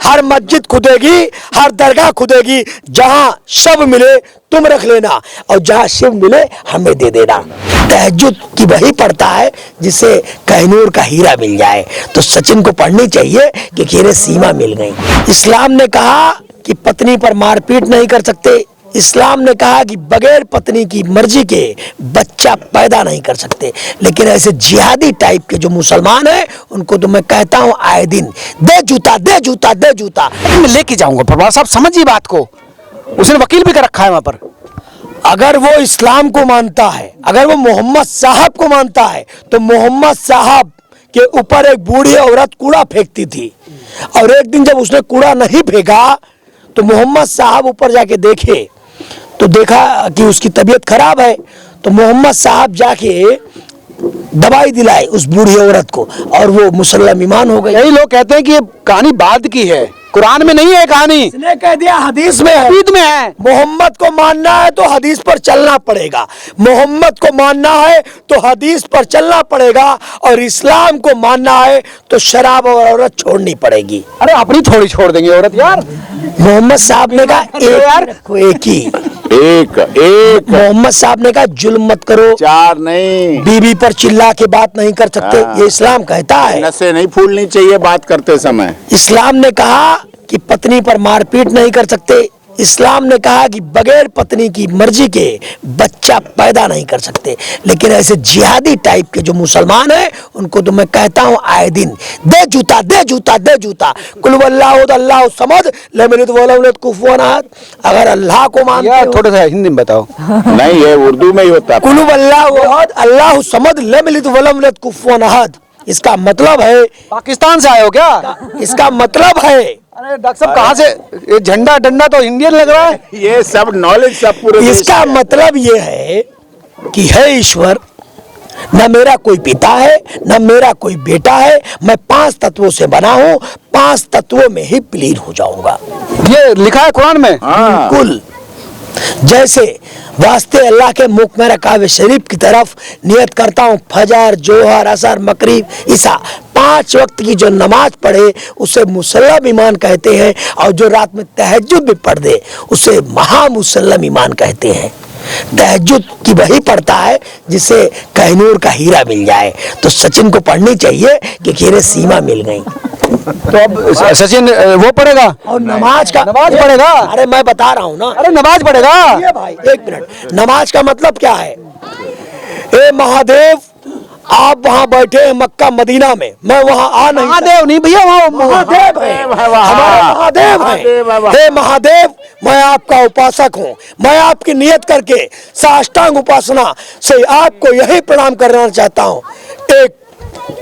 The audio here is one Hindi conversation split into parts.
हर मस्जिद खुदेगी, हर दरगाह खुदेगी, जहां शब मिले तुम रख लेना और जहां शिव मिले हमें दे देना। तहज्जुद की वही पढ़ता है जिसे कहनूर का हीरा मिल जाए। तो सचिन को पढ़नी चाहिए कि खेरे सीमा मिल गई। इस्लाम ने कहा कि पत्नी पर मारपीट नहीं कर सकते। इस्लाम ने कहा कि बगैर पत्नी की मर्जी के बच्चा पैदा नहीं कर सकते। लेकिन ऐसे जिहादी टाइप के जो मुसलमान हैं उनको तो मैं कहता हूं आए दिन दे जूता दे जूता दे जूता। मैं लेके जाऊंगा फरमान साहब, समझिए बात को। उसने वकील भी कर रखा है वहां पर। अगर वो इस्लाम को मानता है, अगर वो मोहम्मद साहब को मानता है, तो मोहम्मद साहब के ऊपर एक बूढ़ी औरत कूड़ा फेंकती थी और एक दिन जब उसने कूड़ा नहीं फेंका तो मोहम्मद साहब ऊपर जाके देखे तो देखा कि उसकी तबीयत खराब है। तो मोहम्मद साहब जाके दवाई दिलाई उस बूढ़ी औरत को और वो मुसल्लम ईमान हो गई। यही लोग कहते हैं कि ये कहानी बाद की है, कुरान में नहीं है कहानी। इसने कह दिया हदीस में है, हदीस में है। मोहम्मद को मानना है तो हदीस पर चलना पड़ेगा, मोहम्मद को मानना है तो हदीस पर चलना पड़ेगा, और इस्लाम को मानना है तो शराब और औरत छोड़नी पड़ेगी। अरे अपनी थोड़ी छोड़ देंगे औरत यार। मोहम्मद साहब ने कहा एक ही एक मोहम्मद साहब ने कहा जुल्म मत करो, चार नहीं, बीवी पर चिल्ला के बात नहीं कर सकते, ये इस्लाम कहता है। नसें नहीं फूलनी चाहिए बात करते समय। इस्लाम ने कहा कि पत्नी पर मारपीट नहीं कर सकते। इस्लाम ने कहा कि बगैर पत्नी की मर्जी के बच्चा पैदा नहीं कर सकते। लेकिन ऐसे जिहादी टाइप के जो मुसलमान हैं उनको तो मैं कहता हूं आए दिन दे जूता दे जूता दे जूता। कुल वल्लाहु अल्लाहु समद लम यलिद व लम यूलद कुफुवन अहद। अगर अल्लाह को मानते हो, थोड़ा सा हिंदी में बताओ। नहीं, ये उर्दू में ही होता है। कुल वल्लाहु अहद अल्लाहु समद लम यलिद व लम यूलद कुफुवन अहद। इसका मतलब है, पाकिस्तान से आए हो क्या? इसका मतलब है, अरे डॉक्टर साहब कहाँ से? ये झंडा डंडा तो इंडियन लग रहा है। ये सब नॉलेज सब पूरे देश इसका का मतलब ये है कि है ईश्वर, न मेरा कोई पिता है न मेरा कोई बेटा है, मैं 5 तत्वों से बना हूं, 5 तत्वों में ही विलीन हो जाऊंगा। ये लिखा है कुरान में। हाँ। बिल्कुल। जैसे वास्ते अल्लाह के मुख में रकाब शरीफ की तरफ नियत करता हूँ, फजर जोहर असर मगरिब ईशा 5 वक्त की जो नमाज पढ़े उसे मुसल्लम ईमान कहते हैं, और जो रात में तहज्जुद भी पढ़ दे उसे महामुसल्लम ईमान कहते हैं। तहज्जुद की वही पढ़ता है जिसे कहनूर का हीरा मिल जाए। तो सचिन को पढ़नी चाहिए कि खेरे सीमा मिल गई। तो अब सचिन वो पढ़ेगा और नमाज पढ़ेगा। अरे मैं बता रहा हूँ ना, अरे नमाज पढ़ेगा। ये भाई एक मिनट, नमाज का मतलब क्या है? ए महादेव, आप वहाँ बैठे हैं मक्का मदीना में, मैं वहाँ आ नहीं, महादेव नहीं भैया, वहाँ महादेव है, हमारे महादेव है। हे महादेव, मैं आपका उपासक हूँ, मैं आपकी नियत करके साष्टांग उपासना से आपको यही प्रणाम करना चाहता हूँ। 1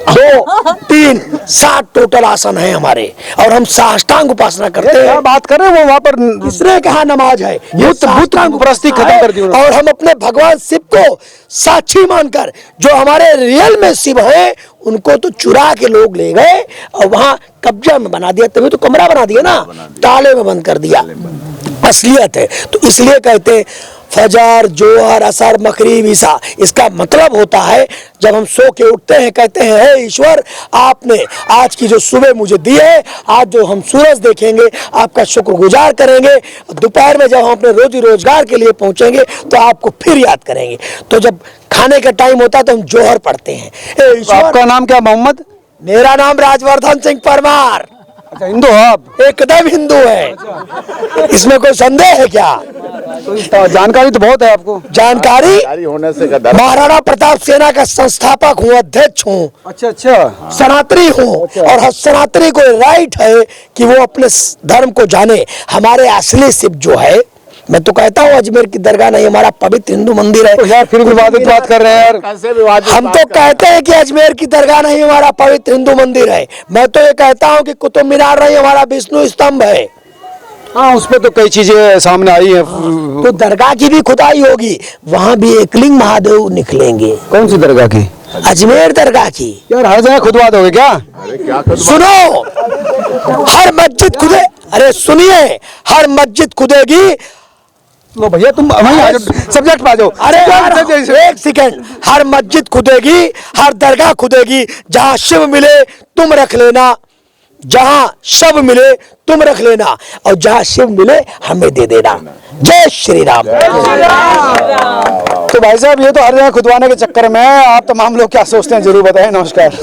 2 3 7 टोटल आसन है हमारे, और हम साष्टांग उपासना करते हैं। क्या बात कर रहे हैं? वो वहाँ पर किसने कहा नमाज है? बुत परस्ती खत्म कर दी उन्होंने। और हम अपने भगवान शिव को साक्षी मानकर, जो हमारे रियल में शिव है, उनको तो चुरा के लोग ले गए और वहां कब्जा में बना दिया, तभी तो कमरा बना दिया ना, ताले में बंद कर दिया। असलियत है। तो इसलिए कहते हैं फजर जोहर असर मगरिब ईशा। इसका मतलब होता है जब हम सो के उठते हैं, कहते हैं हे ईश्वर, आपने आज की जो सुबह मुझे दी है, आज जो हम सूरज देखेंगे आपका शुक्रगुजार करेंगे, दोपहर में जब हम अपने रोजी रोजगार के लिए पहुंचेंगे तो आपको फिर याद करेंगे। तो जब खाने का टाइम होता है तो हम जोहर पढ़ते हैं। हे ईश्वर, आपका नाम क्या? मोहम्मद? मेरा नाम राजवर्धन सिंह परमार। अच्छा, हिंदू हो आप? एकदम हिंदू है, इसमें कोई संदेह है क्या? तो जानकारी तो बहुत है आपको। जानकारी होने से का डर। महाराणा प्रताप सेना का संस्थापक हूँ, अध्यक्ष हूँ, अच्छा अच्छा, सनातनी हूँ, और सनातनी को राइट है कि वो अपने धर्म को जाने। हमारे असली शिव जो है, मैं तो कहता हूँ अजमेर की दरगाह नहीं, हमारा पवित्र हिंदू मंदिर है। तो यार फिर विवादित बात कर रहे हैं यार। कैसे विवादित हम बात तो कर रहे हैं? कहते हैं कि अजमेर की दरगाह नहीं हमारा पवित्र हिंदू मंदिर है। मैं तो ये कहता हूँ कि कुतुब मीनार नहीं हमारा विष्णु स्तंभ है। हाँ, उसपे तो कई चीजें सामने आई हैं। तो दरगाह की भी खुदाई होगी, वहाँ भी एकलिंग महादेव निकलेंगे। कौन सी दरगाह की? अजमेर दरगाह की। यार हर जगह खुदवा दोगे क्या? अरे क्या कर सुनो, हर मस्जिद खुदे, अरे सुनिए, हर मस्जिद खुदेगी। लो भैया तुम वहीं सब्जेक्ट पे आ जाओ। अरे एक सेकंड, हर मस्जिद खुदेगी, हर दरगाह खुदेगी, जहाँ शिव मिले तुम रख लेना, जहां सब मिले तुम रख लेना, और जहां शिव मिले हमें दे देना। जय श्री राम। तो भाई साहब ये तो हर जगह खुदवाने के चक्कर में है, आप तमाम लोग क्या सोचते हैं जरूर बताएं। नमस्कार।